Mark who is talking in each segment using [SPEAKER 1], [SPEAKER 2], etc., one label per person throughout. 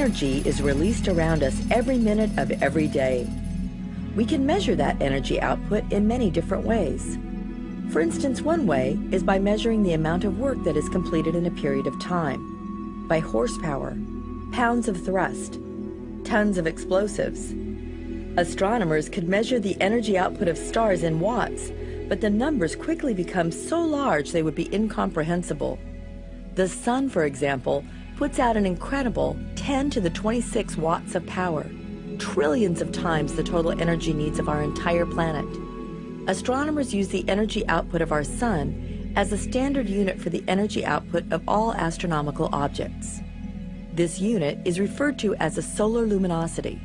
[SPEAKER 1] energy is released around us every minute of every day. We can measure that energy output in many different ways. For instance, one way is by measuring the amount of work that is completed in a period of time, by horsepower, pounds of thrust, tons of explosives. Astronomers could measure the energy output of stars in watts, but the numbers quickly become so large they would be incomprehensible. The sun, for example, puts out an incredible 10 to the 26 watts of power, trillions of times the total energy needs of our entire planet. Astronomers use the energy output of our sun as a standard unit for the energy output of all astronomical objects. This unit is referred to as a solar luminosity.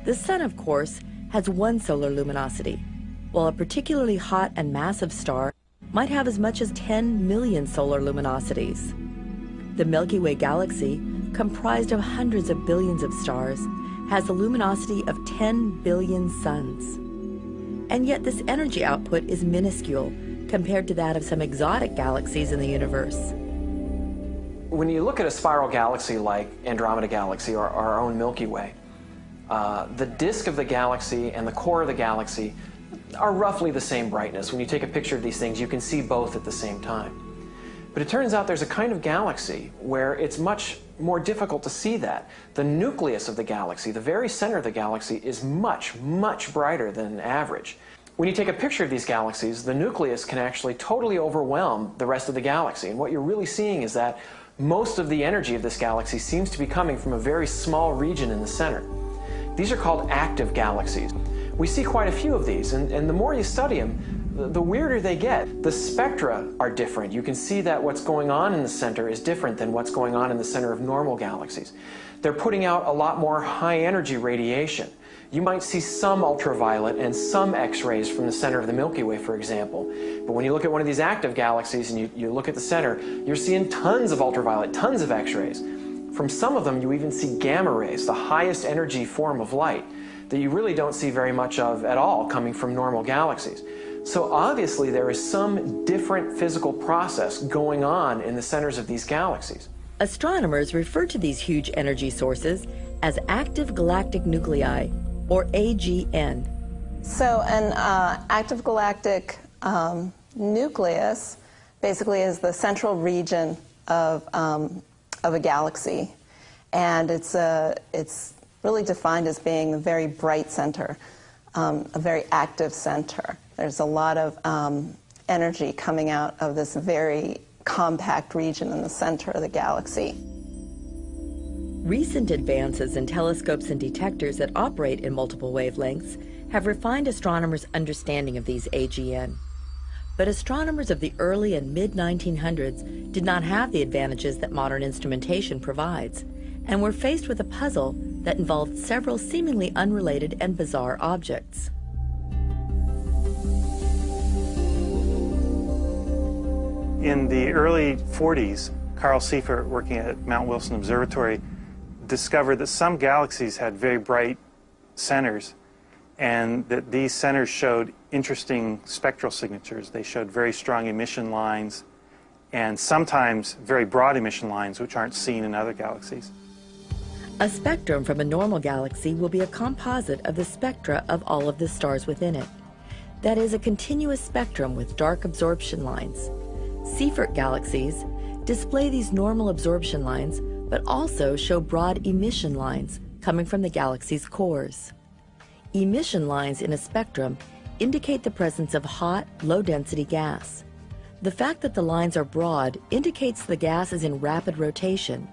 [SPEAKER 1] The sun, of course, has one solar luminosity, while a particularly hot and massive star might have as much as 10 million solar luminosities. The Milky Way galaxy, comprised of hundreds of billions of stars, has a luminosity of 10 billion suns. And yet this energy output is minuscule compared to that of some exotic galaxies in the universe.
[SPEAKER 2] When you look at a spiral galaxy like Andromeda Galaxy or our own Milky Way, the disk of the galaxy and the core of the galaxy are roughly the same brightness. When you take a picture of these things, you can see both at the same time. But it turns out there's a kind of galaxy where it's much more difficult to see that. The nucleus of the galaxy, the very center of the galaxy, is much, much brighter than average. When you take a picture of these galaxies, the nucleus can actually totally overwhelm the rest of the galaxy. And what you're really seeing is that most of the energy of this galaxy seems to be coming from a very small region in the center. These are called active galaxies. We see quite a few of these, and the more you study them, the weirder they get. The spectra are different. You can see that what's going on in the center is different than what's going on in the center of normal galaxies. They're putting out a lot more high-energy radiation. You might see some ultraviolet and some X-rays from the center of the Milky Way, for example. But when you look at one of these active galaxies and you look at the center, you're seeing tons of ultraviolet, tons of X-rays. From some of them, you even see gamma rays, the highest energy form of light, that you really don't see very much of at all coming from normal galaxies. So obviously there is some different physical process going on in the centers of these galaxies.
[SPEAKER 1] Astronomers refer to these huge energy sources as active galactic nuclei, or AGN.
[SPEAKER 3] So an active galactic nucleus basically is the central region of a galaxy, and it's really defined as being a very bright center, a very active center. There's a lot of energy coming out of this very compact region in the center of the galaxy.
[SPEAKER 1] Recent advances in telescopes and detectors that operate in multiple wavelengths have refined astronomers' understanding of these AGN. But astronomers of the early and mid-1900s did not have the advantages that modern instrumentation provides, and were faced with a puzzle that involved several seemingly unrelated and bizarre objects.
[SPEAKER 4] In the early 40s, Carl Seifert, working at Mount Wilson Observatory, discovered that some galaxies had very bright centers, and that these centers showed interesting spectral signatures. They showed very strong emission lines, and sometimes very broad emission lines, which aren't seen in other galaxies.
[SPEAKER 1] A spectrum from a normal galaxy will be a composite of the spectra of all of the stars within it. That is, a continuous spectrum with dark absorption lines. Seifert galaxies display these normal absorption lines, but also show broad emission lines coming from the galaxy's cores. Emission lines in a spectrum indicate the presence of hot, low-density gas. The fact that the lines are broad indicates the gas is in rapid rotation.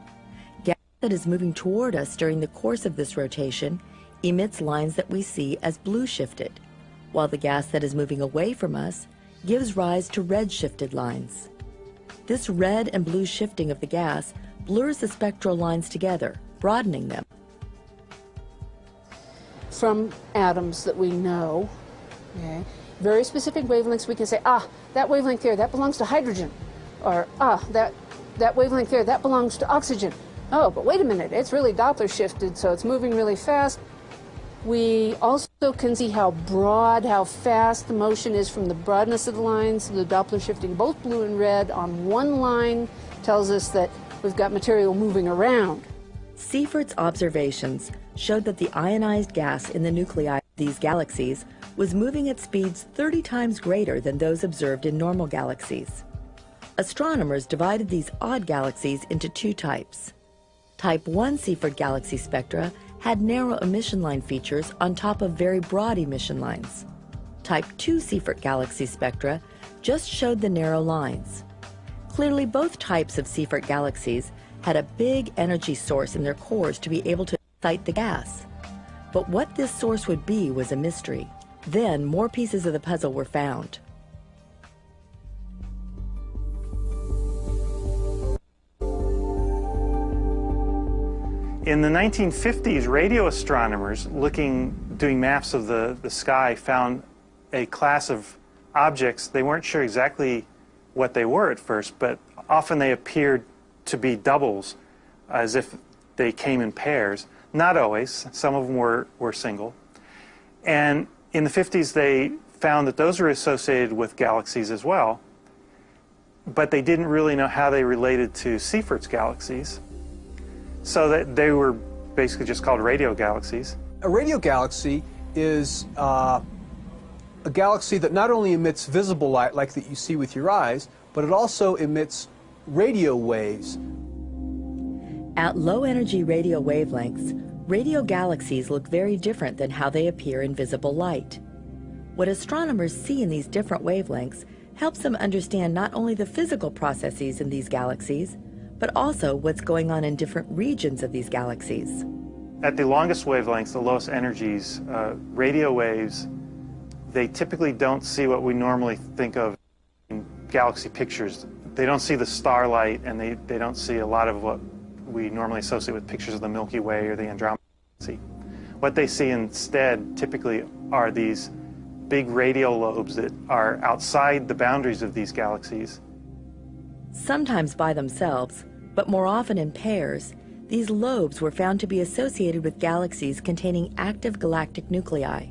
[SPEAKER 1] Gas that is moving toward us during the course of this rotation emits lines that we see as blue-shifted, while the gas that is moving away from us gives rise to red-shifted lines. This red and blue shifting of the gas blurs the spectral lines together, broadening them.
[SPEAKER 5] From atoms that we know, okay, very specific wavelengths, we can say, ah, that wavelength there, that belongs to hydrogen. Or, ah, that wavelength there, that belongs to oxygen. Oh, but wait a minute, it's really Doppler shifted, so it's moving really fast. We also can see how broad, how fast the motion is from the broadness of the lines. The Doppler shifting, both blue and red, on one line tells us that we've got material moving around.
[SPEAKER 1] Seifert's observations showed that the ionized gas in the nuclei of these galaxies was moving at speeds 30 times greater than those observed in normal galaxies. Astronomers divided these odd galaxies into two types. Type 1 Seifert galaxy spectra had narrow emission line features on top of very broad emission lines. Type 2 Seifert galaxy spectra just showed the narrow lines. Clearly, both types of Seifert galaxies had a big energy source in their cores to be able to excite the gas. But what this source would be was a mystery. Then more pieces of the puzzle were found.
[SPEAKER 4] In the 1950s, radio astronomers doing maps of the sky found a class of objects. They weren't sure exactly what they were at first, but often they appeared to be doubles, as if they came in pairs. Not always. Some of them were single. And in the 50s, they found that those were associated with galaxies as well, but they didn't really know how they related to Seifert's galaxies, so that they were basically just called radio galaxies.
[SPEAKER 6] A radio galaxy is a galaxy that not only emits visible light like that you see with your eyes, but it also emits radio waves.
[SPEAKER 1] At low-energy radio wavelengths, radio galaxies look very different than how they appear in visible light. What astronomers see in these different wavelengths helps them understand not only the physical processes in these galaxies, but also what's going on in different regions of these galaxies.
[SPEAKER 4] At the longest wavelengths, the lowest energies, radio waves, they typically don't see what we normally think of in galaxy pictures. They don't see the starlight, and they don't see a lot of what we normally associate with pictures of the Milky Way or the Andromeda Galaxy. What they see instead typically are these big radial lobes that are outside the boundaries of these galaxies.
[SPEAKER 1] Sometimes by themselves, but more often in pairs, these lobes were found to be associated with galaxies containing active galactic nuclei.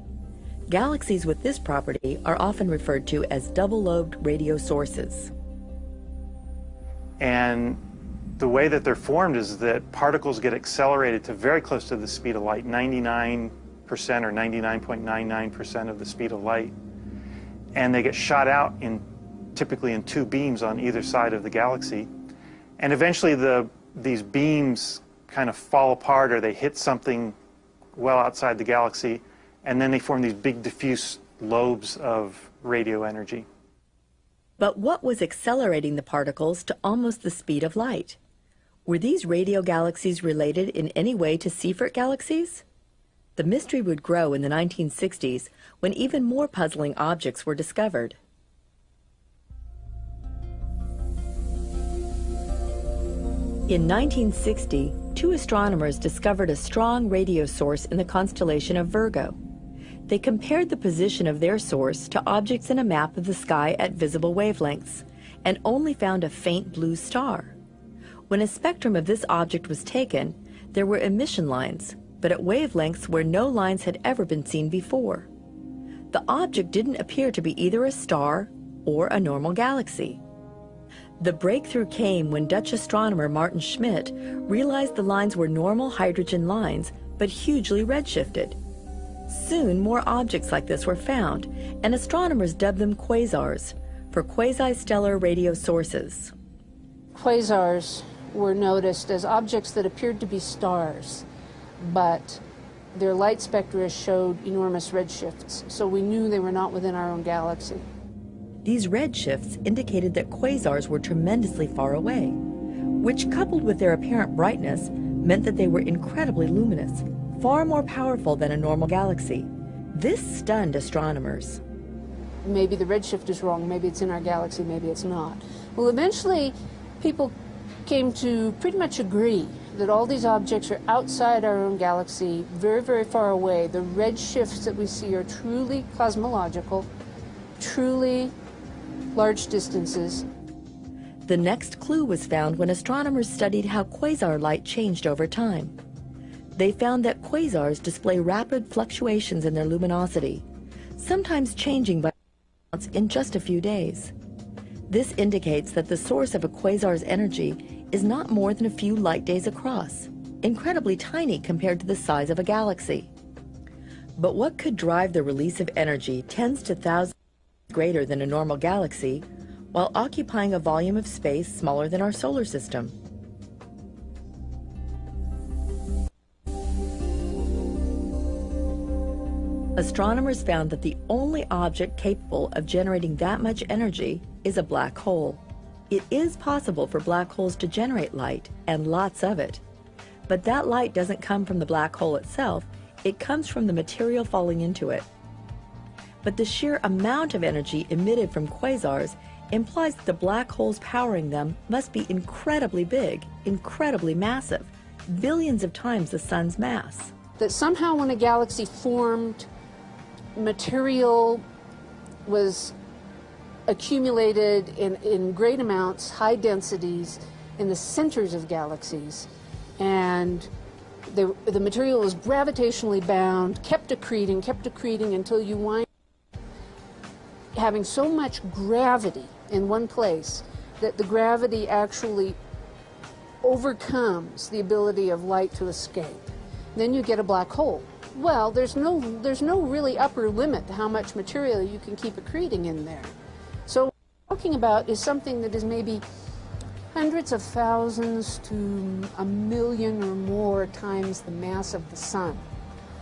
[SPEAKER 1] Galaxies with this property are often referred to as double-lobed radio sources.
[SPEAKER 4] And the way that they're formed is that particles get accelerated to very close to the speed of light, 99% or 99.99% of the speed of light. And they get shot out typically in two beams on either side of the galaxy. And eventually these beams kind of fall apart, or they hit something well outside the galaxy, and then they form these big diffuse lobes of radio energy.
[SPEAKER 1] But what was accelerating the particles to almost the speed of light? Were these radio galaxies related in any way to Seifert galaxies? The mystery would grow in the 1960s when even more puzzling objects were discovered. In 1960, two astronomers discovered a strong radio source in the constellation of Virgo. They compared the position of their source to objects in a map of the sky at visible wavelengths, and only found a faint blue star. When a spectrum of this object was taken, there were emission lines, but at wavelengths where no lines had ever been seen before. The object didn't appear to be either a star or a normal galaxy. The breakthrough came when Dutch astronomer Martin Schmidt realized the lines were normal hydrogen lines, but hugely redshifted. Soon, more objects like this were found, and astronomers dubbed them quasars, for quasi-stellar radio sources.
[SPEAKER 5] Quasars were noticed as objects that appeared to be stars, but their light spectra showed enormous redshifts, so we knew they were not within our own galaxy.
[SPEAKER 1] These redshifts indicated that quasars were tremendously far away, which, coupled with their apparent brightness, meant that they were incredibly luminous, far more powerful than a normal galaxy. This stunned astronomers.
[SPEAKER 5] Maybe the redshift is wrong, maybe it's in our galaxy, maybe it's not. Well, eventually, people came to pretty much agree that all these objects are outside our own galaxy, very, very far away. The redshifts that we see are truly cosmological, truly large distances.
[SPEAKER 1] The next clue was found when astronomers studied how quasar light changed over time. They found that quasars display rapid fluctuations in their luminosity, sometimes changing by in just a few days. This indicates that the source of a quasar's energy is not more than a few light days across, incredibly tiny compared to the size of a galaxy. But what could drive the release of energy tens to thousands greater than a normal galaxy, while occupying a volume of space smaller than our solar system? Astronomers found that the only object capable of generating that much energy is a black hole. It is possible for black holes to generate light, and lots of it. But that light doesn't come from the black hole itself, it comes from the material falling into it. But the sheer amount of energy emitted from quasars implies that the black holes powering them must be incredibly big, incredibly massive, billions of times the sun's mass.
[SPEAKER 5] That somehow when a galaxy formed, material was accumulated in great amounts, high densities, in the centers of galaxies, and the material was gravitationally bound, kept accreting until you wind up having so much gravity in one place that the gravity actually overcomes the ability of light to escape. Then you get a black hole. Well, there's no really upper limit to how much material you can keep accreting in there. So what we're talking about is something that is maybe hundreds of thousands to 1 million or more times the mass of the sun,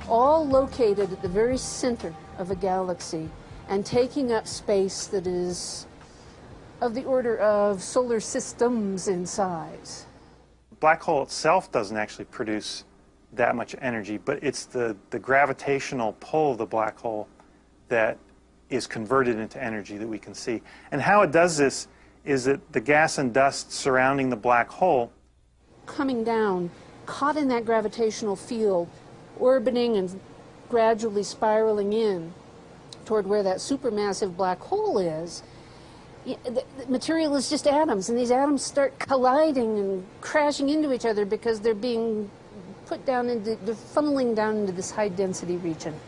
[SPEAKER 5] all located at the very center of a galaxy and taking up space that is of the order of solar systems in size.
[SPEAKER 4] The black hole itself doesn't actually produce that much energy, but it's the gravitational pull of the black hole that is converted into energy that we can see. And how it does this is that the gas and dust surrounding the black hole
[SPEAKER 5] coming down, caught in that gravitational field, orbiting and gradually spiraling in toward where that supermassive black hole is. The material is just atoms, and these atoms start colliding and crashing into each other because they're being put down into, they're funneling down into this high density region.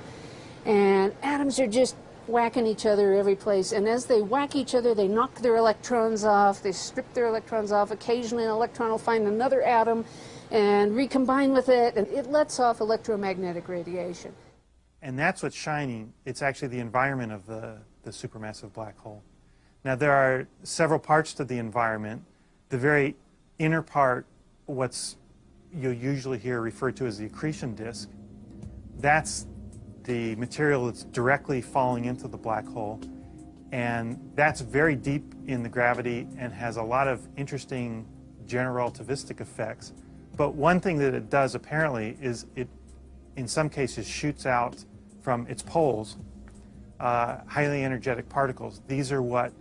[SPEAKER 5] And atoms are just whacking each other every place, and as they whack each other, they knock their electrons off, they strip their electrons off. Occasionally an electron will find another atom and recombine with it, and it lets off electromagnetic radiation.
[SPEAKER 4] And that's what's shining. It's actually the environment of the supermassive black hole. Now, there are several parts to the environment. The very inner part, what's you'll usually hear referred to as the accretion disk, that's the material that's directly falling into the black hole. And that's very deep in the gravity and has a lot of interesting general relativistic effects. But one thing that it does apparently is it, in some cases, shoots out from its poles highly energetic particles. These are what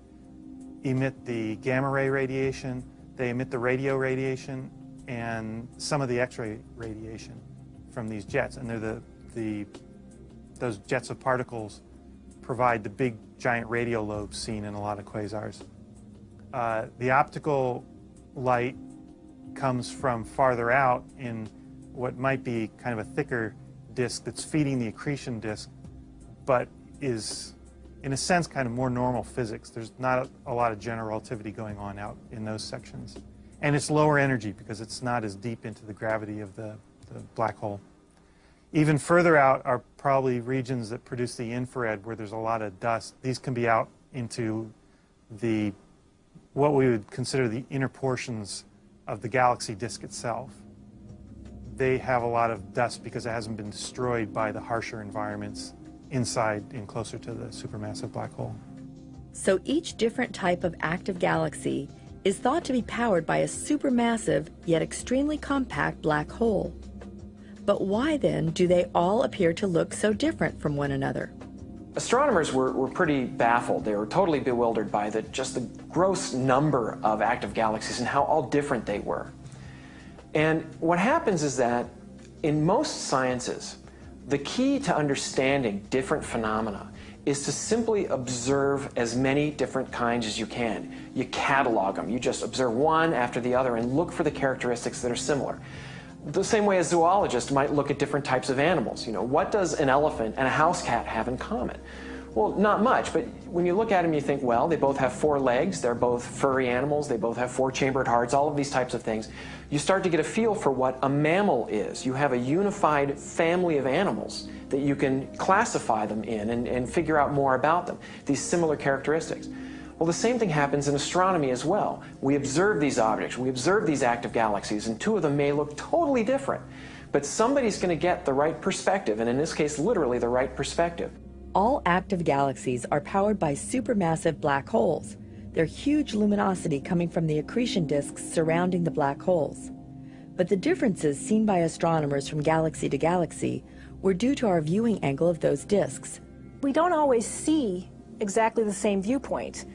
[SPEAKER 4] emit the gamma ray radiation, they emit the radio radiation, and some of the X-ray radiation from these jets. And they're those jets of particles provide the big giant radio lobes seen in a lot of quasars. The optical light comes from farther out in what might be kind of a thicker disk that's feeding the accretion disk, but is, in a sense, kind of more normal physics. There's not a lot of general relativity going on out in those sections. And it's lower energy because it's not as deep into the gravity of the black hole. Even further out are probably regions that produce the infrared where there's a lot of dust. These can be out into what we would consider the inner portions of the galaxy disk itself. They have a lot of dust because it hasn't been destroyed by the harsher environments inside and closer to the supermassive black hole.
[SPEAKER 1] So each different type of active galaxy is thought to be powered by a supermassive yet extremely compact black hole. But why then do they all appear to look so different from one another?
[SPEAKER 2] Astronomers were pretty baffled. They were totally bewildered by just the gross number of active galaxies and how all different they were. And what happens is that in most sciences, the key to understanding different phenomena is to simply observe as many different kinds as you can. You catalog them. You just observe one after the other and look for the characteristics that are similar. The same way a zoologist might look at different types of animals. You know, what does an elephant and a house cat have in common? Well, not much, but when you look at them, you think, well, they both have 4 legs, they're both furry animals, they both have 4 chambered hearts, all of these types of things. You start to get a feel for what a mammal is. You have a unified family of animals that you can classify them in and figure out more about them, these similar characteristics. Well, the same thing happens in astronomy as well. We observe these objects, we observe these active galaxies, and 2 of them may look totally different. But somebody's going to get the right perspective, and in this case, literally the right perspective.
[SPEAKER 1] All active galaxies are powered by supermassive black holes, their huge luminosity coming from the accretion disks surrounding the black holes. But the differences seen by astronomers from galaxy to galaxy were due to our viewing angle of those disks.
[SPEAKER 7] We don't always see exactly the same viewpoint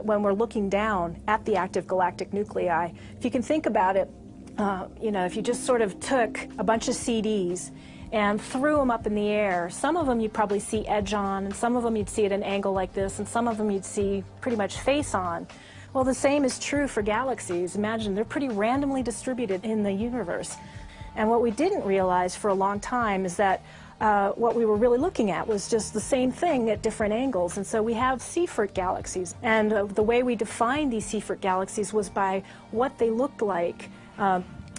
[SPEAKER 7] when we're looking down at the active galactic nuclei. If you can think about it, if you just sort of took a bunch of CDs and threw them up in the air, some of them you'd probably see edge on, and some of them you'd see at an angle like this, and some of them you'd see pretty much face on. Well, the same is true for galaxies. Imagine they're pretty randomly distributed in the universe. And what we didn't realize for a long time is that what we were really looking at was just the same thing at different angles. And so we have Seyfert galaxies. And the way we defined these Seyfert galaxies was by what they looked like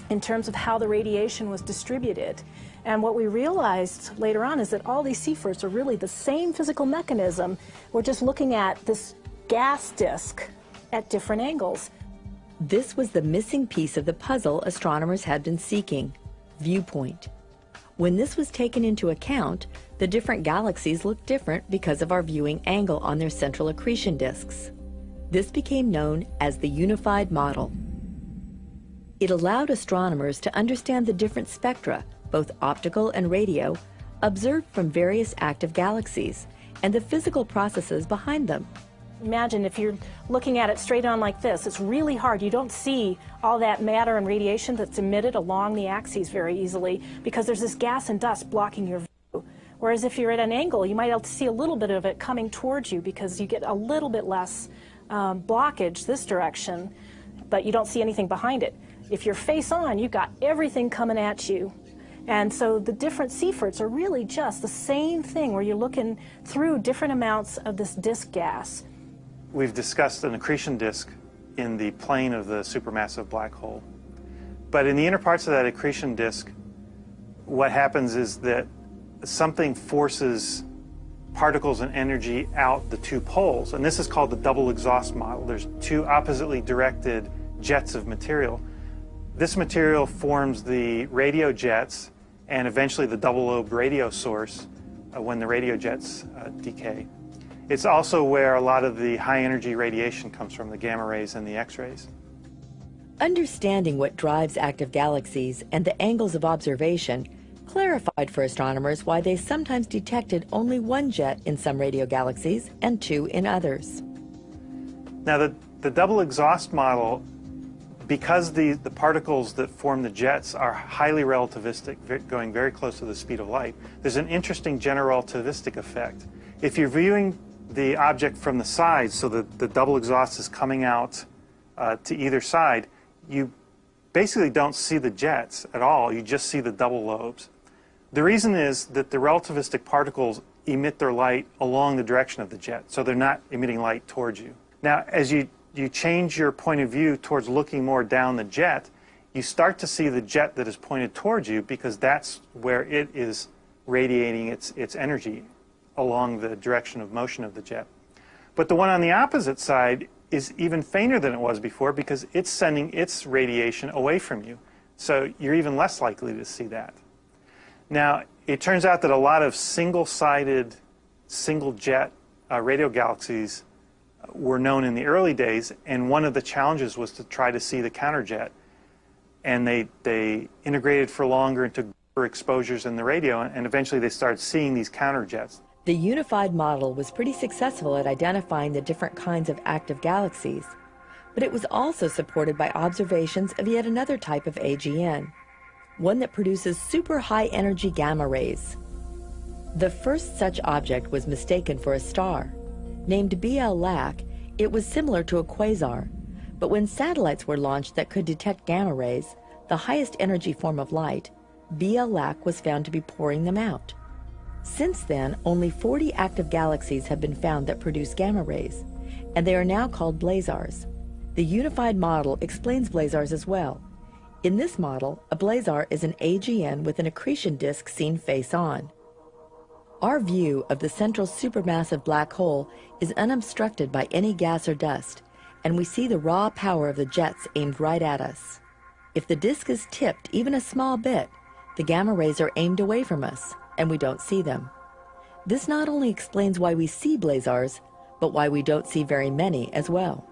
[SPEAKER 7] in terms of how the radiation was distributed. And what we realized later on is that all these Seyferts are really the same physical mechanism. We're just looking at this gas disk at different angles.
[SPEAKER 1] This was the missing piece of the puzzle astronomers had been seeking: viewpoint. When this was taken into account, the different galaxies looked different because of our viewing angle on their central accretion disks. This became known as the unified model. It allowed astronomers to understand the different spectra, both optical and radio, observed from various active galaxies, and the physical processes behind them.
[SPEAKER 7] Imagine if you're looking at it straight on like this. It's really hard. You don't see all that matter and radiation that's emitted along the axes very easily because there's this gas and dust blocking your view. Whereas if you're at an angle, you might be able to see a little bit of it coming towards you because you get a little bit less blockage this direction, but you don't see anything behind it. If you're face on, you've got everything coming at you. And so the different Seyferts are really just the same thing where you're looking through different amounts of this disk gas.
[SPEAKER 4] We've discussed an accretion disk in the plane of the supermassive black hole. But in the inner parts of that accretion disk, what happens is that something forces particles and energy out the 2 poles, and this is called the double exhaust model. There's 2 oppositely directed jets of material. This material forms the radio jets and eventually the double-lobed radio source when the radio jets decay. It's also where a lot of the high-energy radiation comes from, the gamma rays and the X-rays.
[SPEAKER 1] Understanding what drives active galaxies and the angles of observation clarified for astronomers why they sometimes detected only 1 jet in some radio galaxies and 2 in others.
[SPEAKER 4] Now, the double exhaust model, because the particles that form the jets are highly relativistic, going very close to the speed of light, there's an interesting general relativistic effect. If you're viewing the object from the side, so that the double exhaust is coming out to either side, you basically don't see the jets at all. You just see the double lobes. The reason is that the relativistic particles emit their light along the direction of the jet, so they're not emitting light towards you. Now, as you change your point of view towards looking more down the jet, you start to see the jet that is pointed towards you because that's where it is radiating its energy along the direction of motion of the jet. But the one on the opposite side is even fainter than it was before because it's sending its radiation away from you. So you're even less likely to see that. Now, it turns out that a lot of single-sided, single-jet radio galaxies were known in the early days, and one of the challenges was to try to see the counterjet. And they integrated for longer into exposures in the radio, and eventually they started seeing these counterjets.
[SPEAKER 1] The unified model was pretty successful at identifying the different kinds of active galaxies, but it was also supported by observations of yet another type of AGN, one that produces super high energy gamma rays. The first such object was mistaken for a star. Named BL-LAC, it was similar to a quasar, but when satellites were launched that could detect gamma rays, the highest energy form of light, BL-LAC was found to be pouring them out. Since then, only 40 active galaxies have been found that produce gamma rays, and they are now called blazars. The unified model explains blazars as well. In this model, a blazar is an AGN with an accretion disk seen face-on. Our view of the central supermassive black hole is unobstructed by any gas or dust, and we see the raw power of the jets aimed right at us. If the disk is tipped even a small bit, the gamma rays are aimed away from us, and we don't see them. This not only explains why we see blazars, but why we don't see very many as well.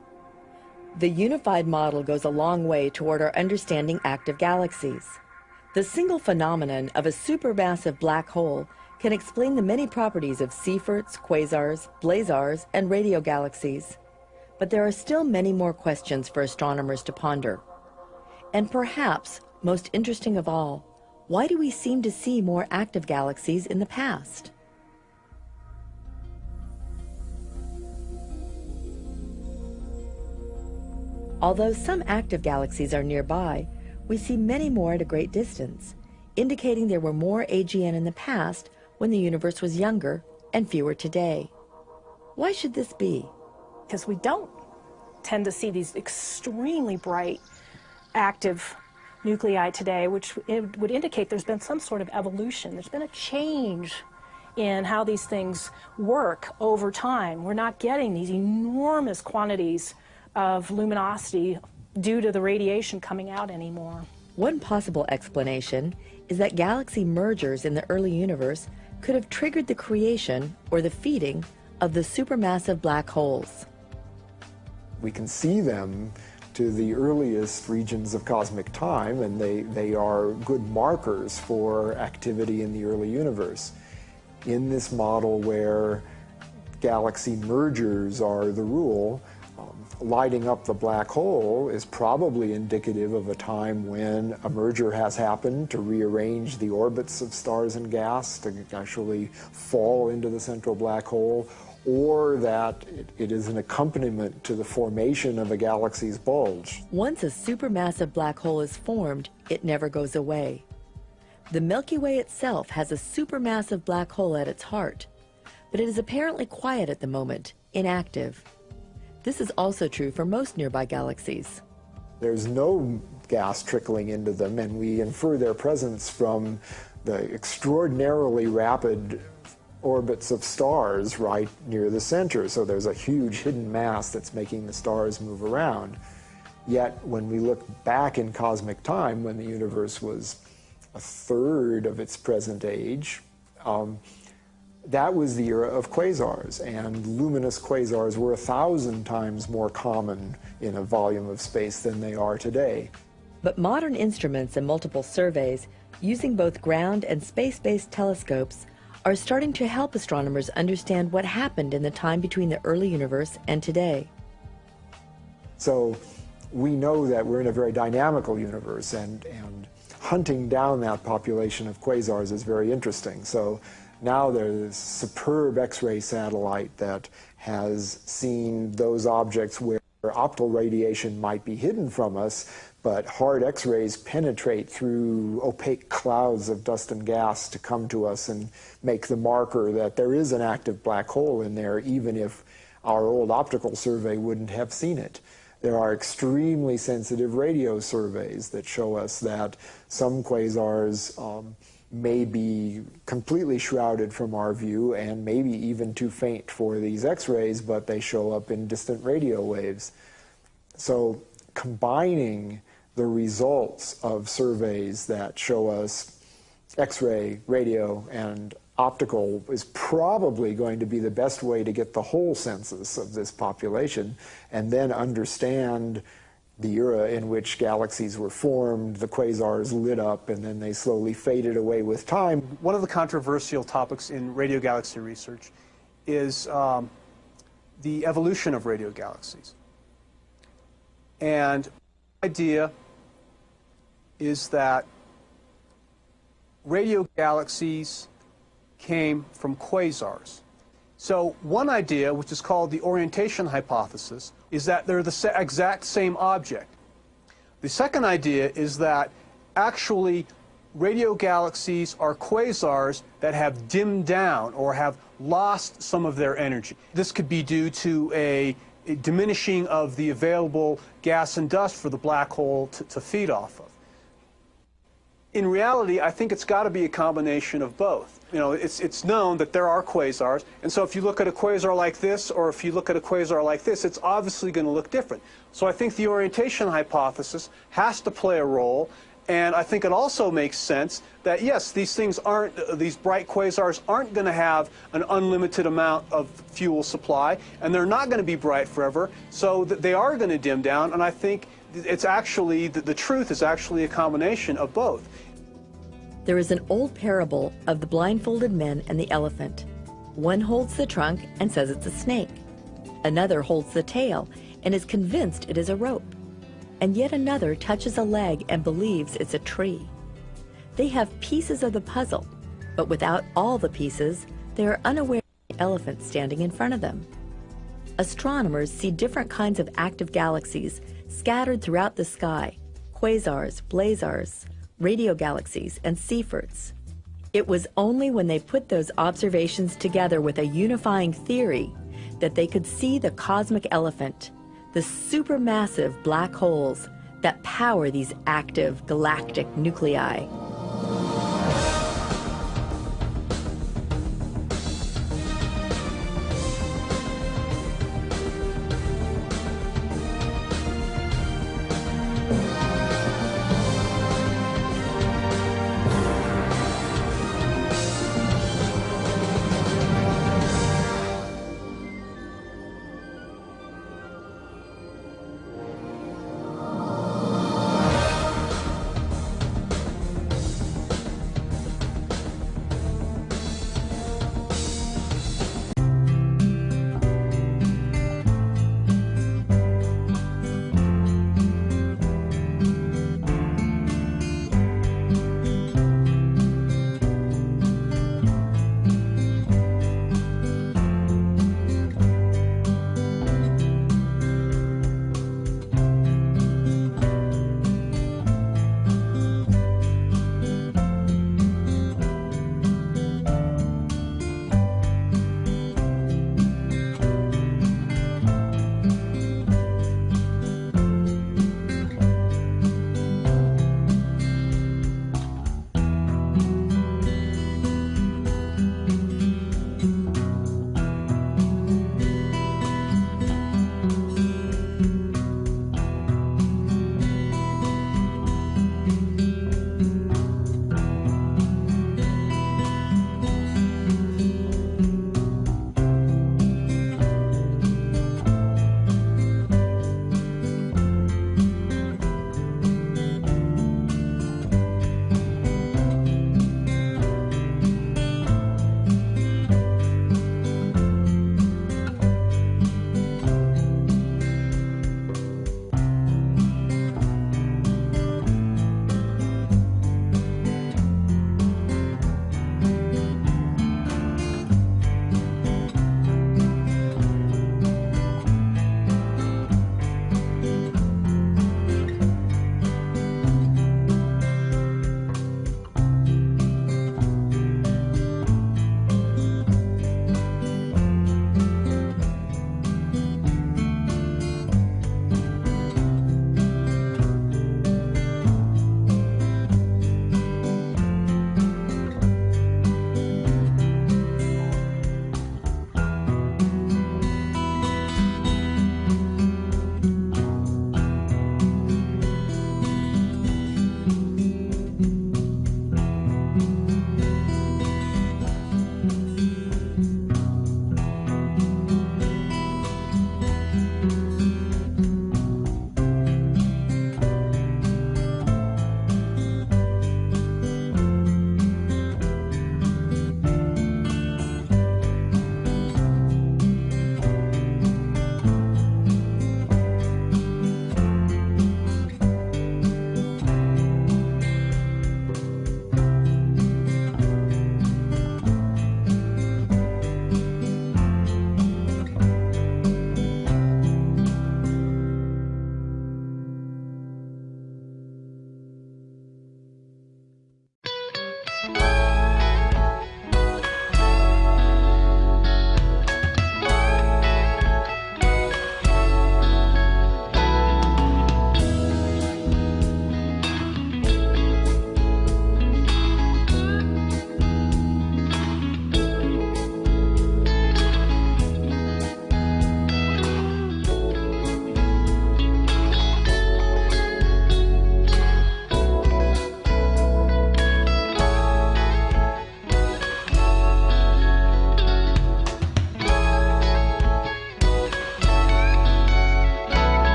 [SPEAKER 1] The unified model goes a long way toward our understanding active galaxies. The single phenomenon of a supermassive black hole can explain the many properties of Seyferts, quasars, blazars, and radio galaxies. But there are still many more questions for astronomers to ponder. And perhaps, most interesting of all, why do we seem to see more active galaxies in the past? Although some active galaxies are nearby, we see many more at a great distance, indicating there were more AGN in the past when the universe was younger and fewer today. Why should this be?
[SPEAKER 7] Because we don't tend to see these extremely bright active nuclei today, which it would indicate there's been some sort of evolution. There's been a change in how these things work over time. We're not getting these enormous quantities of luminosity due to the radiation coming out anymore.
[SPEAKER 1] One possible explanation is that galaxy mergers in the early universe could have triggered the creation or the feeding of the supermassive black holes.
[SPEAKER 8] We can see them to the earliest regions of cosmic time, and they are good markers for activity in the early universe. In this model where galaxy mergers are the rule, lighting up the black hole is probably indicative of a time when a merger has happened to rearrange the orbits of stars and gas to actually fall into the central black hole, or that it is an accompaniment to the formation of a galaxy's bulge.
[SPEAKER 1] Once a supermassive black hole is formed, it never goes away. The Milky Way itself has a supermassive black hole at its heart, but it is apparently quiet at the moment, inactive. This is also true for most nearby galaxies.
[SPEAKER 8] There's no gas trickling into them, and we infer their presence from the extraordinarily rapid orbits of stars right near the center. So there's a huge hidden mass that's making the stars move around. Yet when we look back in cosmic time, when the universe was a third of its present age, that was the era of quasars, and luminous quasars were 1,000 times more common in a volume of space than they are today.
[SPEAKER 1] But modern instruments and multiple surveys, using both ground and space-based telescopes, are starting to help astronomers understand what happened in the time between the early universe and today.
[SPEAKER 8] So we know that we're in a very dynamical universe, and hunting down that population of quasars is very interesting. So now there's a superb X-ray satellite that has seen those objects where optical radiation might be hidden from us, but hard X-rays penetrate through opaque clouds of dust and gas to come to us and make the marker that there is an active black hole in there, even if our old optical survey wouldn't have seen it. There are extremely sensitive radio surveys that show us that some quasars may be completely shrouded from our view and maybe even too faint for these X-rays, but they show up in distant radio waves. So combining the results of surveys that show us X-ray, radio, and optical is probably going to be the best way to get the whole census of this population, and then understand the era in which galaxies were formed, the quasars lit up, and then they slowly faded away with time.
[SPEAKER 6] One of the controversial topics in radio galaxy research is the evolution of radio galaxies. And the idea is that radio galaxies came from quasars. So one idea, which is called the orientation hypothesis, is that they're the exact same object. The second idea is that actually radio galaxies are quasars that have dimmed down or have lost some of their energy. This could be due to a diminishing of the available gas and dust for the black hole to feed off of. In reality, I think it's got to be a combination of both. You know, it's known that there are quasars, and so if you look at a quasar like this, or if you look at a quasar like this, it's obviously going to look different. So I think the orientation hypothesis has to play a role, and I think it also makes sense that, yes, these bright quasars aren't going to have an unlimited amount of fuel supply, and they're not going to be bright forever, so that they are going to dim down, and I think it's actually, the truth is actually a combination of both.
[SPEAKER 1] There is an old parable of the blindfolded men and the elephant. One holds the trunk and says it's a snake. Another holds the tail and is convinced it is a rope. And yet another touches a leg and believes it's a tree. They have pieces of the puzzle, but without all the pieces, they are unaware of the elephant standing in front of them. Astronomers see different kinds of active galaxies scattered throughout the sky: quasars, blazars, radio galaxies, and Seyfarts. It was only when they put those observations together with a unifying theory that they could see the cosmic elephant, the supermassive black holes that power these active galactic nuclei.